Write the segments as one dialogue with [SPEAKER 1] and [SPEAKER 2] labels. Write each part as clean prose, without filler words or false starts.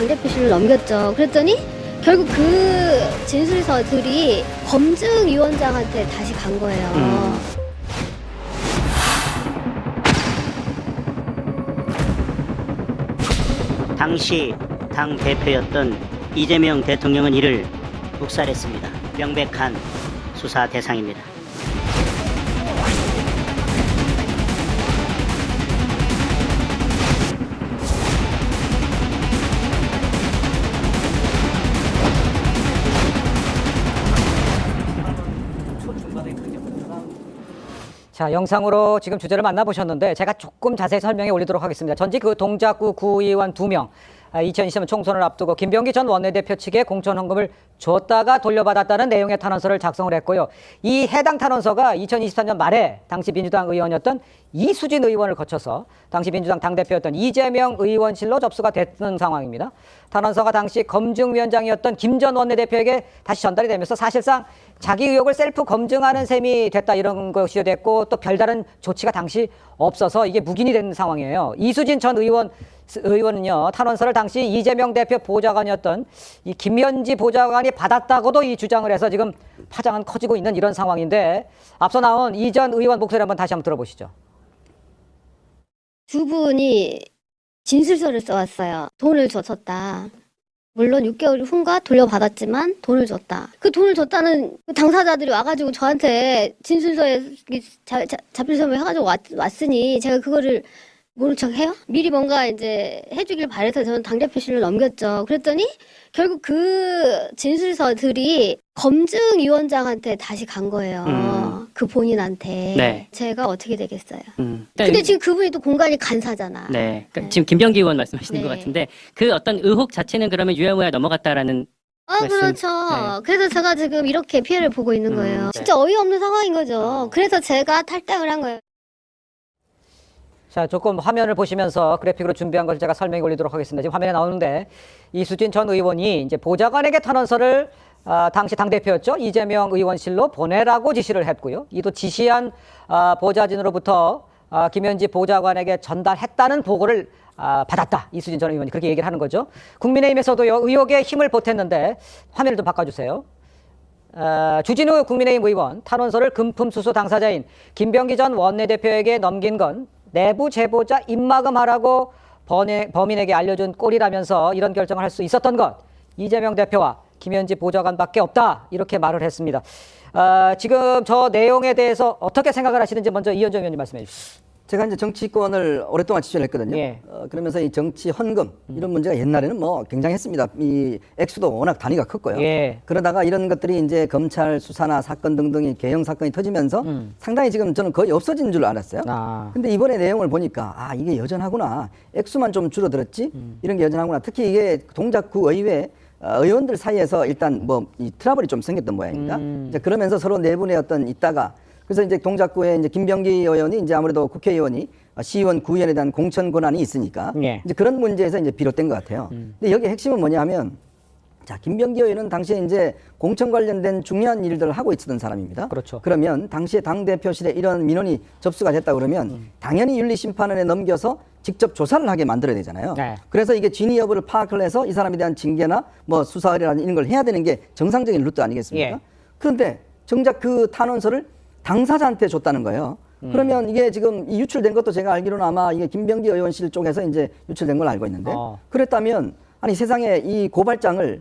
[SPEAKER 1] 당대표실을 넘겼죠. 그랬더니 결국 그 진술서들이 검증위원장한테 다시 간 거예요.
[SPEAKER 2] 당시 당 대표였던 이재명 대통령은 이를 묵살했습니다. 명백한 수사 대상입니다.
[SPEAKER 3] 자, 영상으로 지금 주제를 만나보셨는데 제가 조금 자세히 설명해 올리도록 하겠습니다. 전직 그 동작구 구의원 2명, 2020년 총선을 앞두고 김병기 전 원내대표 측에 공천 헌금을 줬다가 돌려받았다는 내용의 탄원서를 작성을 했고요. 이 해당 탄원서가 2023년 말에 당시 민주당 의원이었던 이수진 의원을 거쳐서 당시 민주당 당대표였던 이재명 의원실로 접수가 됐던 상황입니다. 탄원서가 당시 검증위원장이었던 김 전 원내대표에게 다시 전달이 되면서 사실상 자기 의혹을 셀프 검증하는 셈이 됐다, 이런 것이 됐고, 또 별다른 조치가 당시 없어서 이게 묵인이 된 상황이에요. 이수진 전 의원은요, 탄원서를 당시 이재명 대표 보좌관이었던 이 김현지 보좌관이 받았다고도 이 주장을 해서 지금 파장은 커지고 있는 이런 상황인데, 앞서 나온 이 전 의원 목소리 한번 다시 한번 들어보시죠.
[SPEAKER 1] 두 분이 진술서를 써왔어요. 돈을 줬다. 물론 6개월 후인가 돌려받았지만 돈을 줬다. 그 돈을 줬다는 그 당사자들이 와가지고 저한테 진술서에 자필서명 해가지고 왔으니 제가 그거를 모른 척 해요? 미리 뭔가 이제 해주길 바래서 저는 당대표실을 넘겼죠. 그랬더니 결국 그 진술서들이 검증위원장한테 다시 간 거예요. 그 본인한테.
[SPEAKER 4] 네.
[SPEAKER 1] 제가 어떻게 되겠어요? 근데 지금 그분이 또 공간이 간사잖아.
[SPEAKER 4] 네. 그러니까
[SPEAKER 1] 네.
[SPEAKER 4] 지금 김병기 의원 말씀하시는
[SPEAKER 1] 네.
[SPEAKER 4] 것 같은데 그 어떤 의혹 자체는 그러면 유야무야 넘어갔다라는 말씀.
[SPEAKER 1] 그렇죠.
[SPEAKER 4] 네.
[SPEAKER 1] 그래서 제가 지금 이렇게 피해를 보고 있는 거예요.
[SPEAKER 4] 네.
[SPEAKER 1] 진짜 어이없는 상황인 거죠. 그래서 제가 탈당을 한 거예요.
[SPEAKER 3] 자, 조금 화면을 보시면서 그래픽으로 준비한 것을 제가 설명해 올리도록 하겠습니다. 지금 화면에 나오는데 이수진 전 의원이 이제 보좌관에게 탄원서를 당시 당대표였죠, 이재명 의원실로 보내라고 지시를 했고요. 이도 지시한 보좌진으로부터 김현지 보좌관에게 전달했다는 보고를 받았다, 이수진 전 의원이 그렇게 얘기를 하는 거죠. 국민의힘에서도요, 의혹에 힘을 보탰는데 화면을 좀 바꿔주세요. 주진우 국민의힘 의원, 탄원서를 금품수수 당사자인 김병기 전 원내대표에게 넘긴 건 내부 제보자 입막음하라고 범인에게 알려준 꼴이라면서 이런 결정을 할 수 있었던 것 이재명 대표와 김현지 보좌관밖에 없다, 이렇게 말을 했습니다. 지금 저 내용에 대해서 어떻게 생각을 하시는지 먼저 이현정 의원님 말씀해 주시죠.
[SPEAKER 5] 제가 이제 정치권을 오랫동안 지지를 했거든요.
[SPEAKER 3] 예.
[SPEAKER 5] 그러면서 이 정치 헌금 이런 문제가 옛날에는 뭐 굉장했습니다. 이 액수도 워낙 단위가 컸고요.
[SPEAKER 3] 예.
[SPEAKER 5] 그러다가 이런 것들이 이제 검찰 수사나 사건 등등이 개형 사건이 터지면서 상당히 지금 저는 거의 없어진 줄 알았어요. 근데 이번에 내용을 보니까 이게 여전하구나. 액수만 좀 줄어들었지. 이런 게 여전하구나. 특히 이게 동작구 의회 의원들 사이에서 일단 뭐 이 트러블이 좀 생겼던 모양입니다. 이제 그러면서 서로 내분의 어떤 있다가 그래서 이제 동작구에 이제 김병기 의원이 이제 아무래도 국회의원이 시의원, 구의원에 대한 공천 권한이 있으니까
[SPEAKER 3] 예.
[SPEAKER 5] 이제 그런 문제에서 이제 비롯된 것 같아요. 근데 여기 핵심은 뭐냐면 자, 김병기 의원은 당시에 이제 공천 관련된 중요한 일들을 하고 있었던 사람입니다.
[SPEAKER 3] 그렇죠.
[SPEAKER 5] 그러면 당시에 당대표실에 이런 민원이 접수가 됐다 그러면 당연히 윤리심판원에 넘겨서 직접 조사를 하게 만들어야 되잖아요.
[SPEAKER 3] 네.
[SPEAKER 5] 그래서 이게 진위 여부를 파악을 해서 이 사람에 대한 징계나 뭐 수사 의뢰라는 이런 걸 해야 되는 게 정상적인 루트 아니겠습니까?
[SPEAKER 3] 예.
[SPEAKER 5] 그런데 정작 그 탄원서를 당사자한테 줬다는 거예요. 그러면 이게 지금 이 유출된 것도 제가 알기로는 아마 이게 김병기 의원실 쪽에서 이제 유출된 걸 알고 있는데 그랬다면 아니 세상에 이 고발장을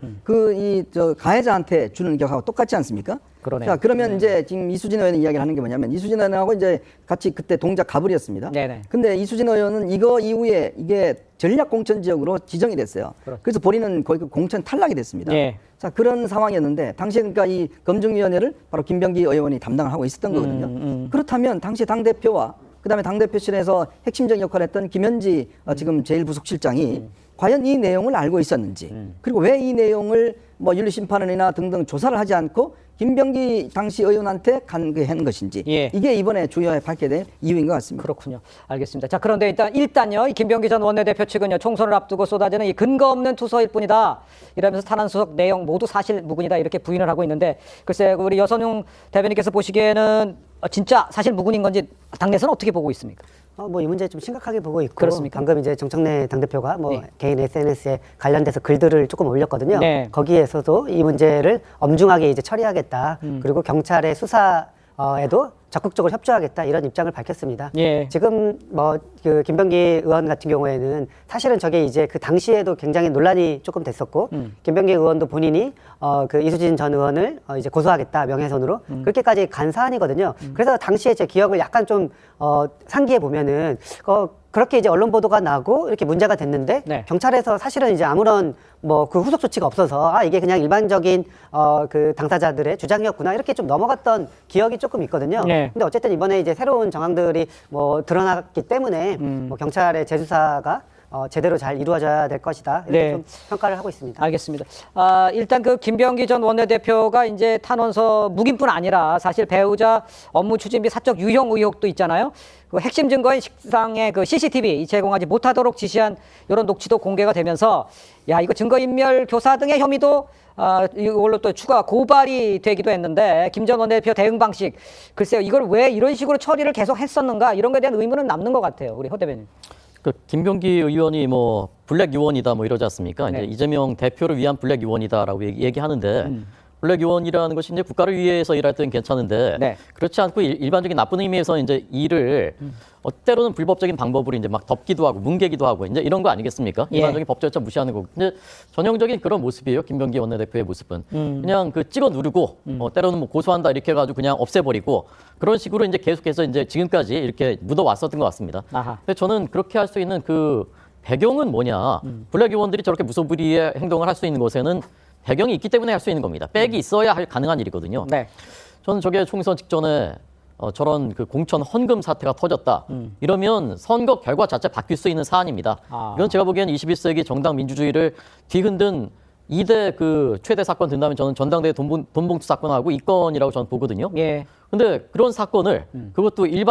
[SPEAKER 5] 저 가해자한테 주는 격하고 똑같지 않습니까?
[SPEAKER 3] 그러네요.
[SPEAKER 5] 자, 그러면 이제 지금 이수진 의원이 이야기를 하는 게 뭐냐면 이수진 의원하고 이제 같이 그때 동작 가불이었습니다.
[SPEAKER 3] 네네.
[SPEAKER 5] 근데 이수진 의원은 이거 이후에 이게 전략 공천 지역으로 지정이 됐어요. 그래서 본인은 거의 그 공천 탈락이 됐습니다.
[SPEAKER 3] 예.
[SPEAKER 5] 자, 그런 상황이었는데 당시에 그러니까 이 검증위원회를 바로 김병기 의원이 담당을 하고 있었던 거거든요. 그렇다면 당시 당대표와 그다음에 당대표실에서 핵심적 역할을 했던 김현지 지금 제1부속실장이 과연 이 내용을 알고 있었는지 그리고 왜 이 내용을 뭐 윤리심판원이나 등등 조사를 하지 않고 김병기 당시 의원한테 한 것인지
[SPEAKER 3] 예.
[SPEAKER 5] 이게 이번에 주요하게 밝게 될 이유인 것 같습니다.
[SPEAKER 3] 그렇군요. 알겠습니다. 자, 그런데 일단요, 이 김병기 전 원내대표 측은요, 총선을 앞두고 쏟아지는 이 근거 없는 투서일 뿐이다, 이러면서 탄원수석 내용 모두 사실 무근이다, 이렇게 부인을 하고 있는데, 글쎄 우리 여선용 대변인께서 보시기에는 진짜 사실 무근인 건지 당내에서는 어떻게 보고 있습니까?
[SPEAKER 6] 뭐 이 문제 좀 심각하게 보고 있고
[SPEAKER 3] 그렇습니까?
[SPEAKER 6] 방금 이제 정청래 당대표가 뭐
[SPEAKER 3] 네.
[SPEAKER 6] 개인 SNS에 관련돼서 글들을 조금 올렸거든요.
[SPEAKER 3] 네.
[SPEAKER 6] 거기에서도 이 문제를 엄중하게 이제 처리하겠다. 그리고 경찰의 수사에도 적극적으로 협조하겠다 이런 입장을 밝혔습니다.
[SPEAKER 3] 예.
[SPEAKER 6] 지금 뭐 그 김병기 의원 같은 경우에는 사실은 저게 이제 그 당시에도 굉장히 논란이 조금 됐었고 김병기 의원도 본인이 그 이수진 전 의원을 이제 고소하겠다 명예훼손으로 그렇게까지 간 사안이거든요. 그래서 당시에 제 기억을 약간 좀 상기해 보면은 그렇게 이제 언론 보도가 나고 이렇게 문제가 됐는데
[SPEAKER 3] 네.
[SPEAKER 6] 경찰에서 사실은 이제 아무런 뭐 그 후속 조치가 없어서 이게 그냥 일반적인 그 당사자들의 주장이었구나 이렇게 좀 넘어갔던 기억이 조금 있거든요.
[SPEAKER 3] 네.
[SPEAKER 6] 근데 어쨌든 이번에 이제 새로운 정황들이 뭐 드러났기 때문에 뭐 경찰의 재수사가 제대로 잘 이루어져야 될 것이다 이렇게
[SPEAKER 3] 네.
[SPEAKER 6] 좀 평가를 하고 있습니다.
[SPEAKER 3] 알겠습니다. 일단 그 김병기 전 원내대표가 이제 탄원서 묵인뿐 아니라 사실 배우자 업무 추진 및 사적 유형 의혹도 있잖아요. 그 핵심 증거인 식당의 그 CCTV 제공하지 못하도록 지시한 이런 녹취도 공개가 되면서 야 이거 증거인멸 교사 등의 혐의도 이걸로 또 추가 고발이 되기도 했는데 김 전 원내대표 대응 방식 글쎄요 이걸 왜 이런 식으로 처리를 계속 했었는가 이런 거에 대한 의문은 남는 것 같아요. 우리 허 대변인.
[SPEAKER 7] 그 김병기 의원이 뭐 블랙 요원이다 뭐 이러지 않습니까?
[SPEAKER 3] 네.
[SPEAKER 7] 이제 이재명 대표를 위한 블랙 요원이다라고 얘기하는데 블랙 요원이라는 것이 이제 국가를 위해서 일할 때는 괜찮은데
[SPEAKER 3] 네.
[SPEAKER 7] 그렇지 않고 일반적인 나쁜 의미에서 이제 일을 때로는 불법적인 방법으로 이제 막 덮기도 하고 뭉개기도 하고 이제 이런 거 아니겠습니까?
[SPEAKER 3] 예.
[SPEAKER 7] 일반적인 법 절차 무시하는 거고. 근데 전형적인 그런 모습이에요. 김병기 원내대표의 모습은 그냥 그 찍어 누르고 때로는 뭐 고소한다 이렇게 해가지고 그냥 없애버리고 그런 식으로 이제 계속해서 이제 지금까지 이렇게 묻어왔었던 것 같습니다.
[SPEAKER 3] 아하.
[SPEAKER 7] 근데 저는 그렇게 할 수 있는 그 배경은 뭐냐? 블랙 요원들이 저렇게 무소불위의 행동을 할 수 있는 것에는 배경이 있기 때문에 할 수 있는 겁니다. 백이 있어야 가능한 일이거든요.
[SPEAKER 3] 네.
[SPEAKER 7] 저는 저게 총선 직전에 저런 그 공천 헌금 사태가 터졌다. 이러면 선거 결과 자체 바뀔 수 있는 사안입니다. 이건 제가 보기엔 21세기 정당 민주주의를 뒤흔든 2대 그 최대 사건 든다면 저는 전당대회 돈봉투 사건하고 이 건이라고 저는 보거든요.
[SPEAKER 3] 예.
[SPEAKER 7] 근데 그런 사건을 그것도 일반